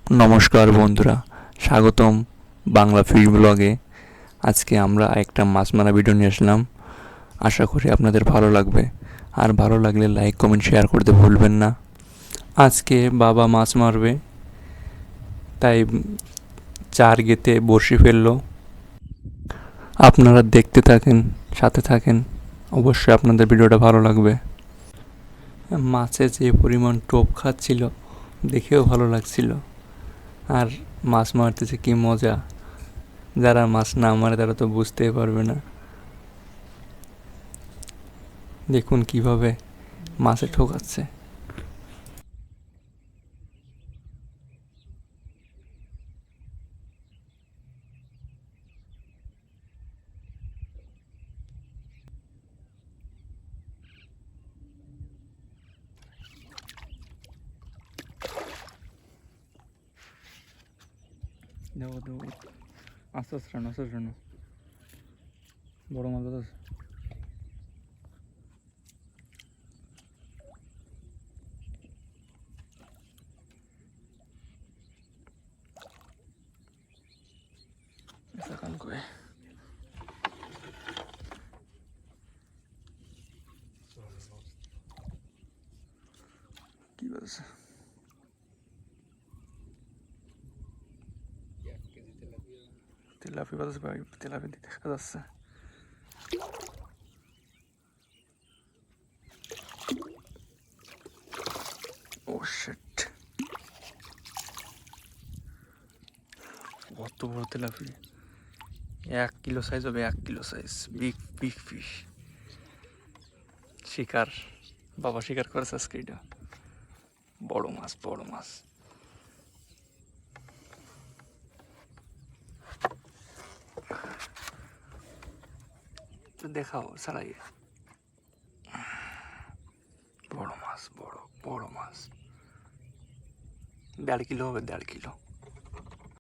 নমস্কার বন্ধুরা, স্বাগতম বাংলা ফিশ ব্লগে। আজকে আমরা একটা মাছ মারা ভিডিও নিয়ে আসলাম। আশা করি আপনাদের ভালো লাগবে, আর ভালো লাগলে লাইক কমেন্ট শেয়ার করতে ভুলবেন না। আজকে বাবা মাছ মারবে, তাই চার গেতে বড়শি ফেললো। আপনারা দেখতে থাকেন, সাথে থাকেন, অবশ্যই আপনাদের ভিডিওটা ভালো লাগবে। মাছে যে পরিমাণ টোপ খাচ্ছিল দেখেও ভালো লাগছিল, আর মাছ মারতে যে কী মজা, যারা মাছ না মারে তারা তো বুঝতেই পারবে না। দেখুন কিভাবে মাছে ঠোকাচ্ছে। দেবো দেবো, আস্তে আস্তে রানো, আস্তে রানো, বড় মাছ আছে। কান কয়ে কি বলছে, তেলাপি বাতাসে ভাই, তেলাপি দেখা যাচ্ছে। ও শিট, কত বড় তেলাপি! 1 কিলো সাইজ হবে, 1 kilo size, big big fish. শিকার, বাবা শিকার করেছে আজকে। এটা বড় মাছ, বড় মাছ। দেখাও ছাড়াই, বড় মাছ, বড় বড় মাছ, 1.5 কিলো হবে, 1.5 কিলো।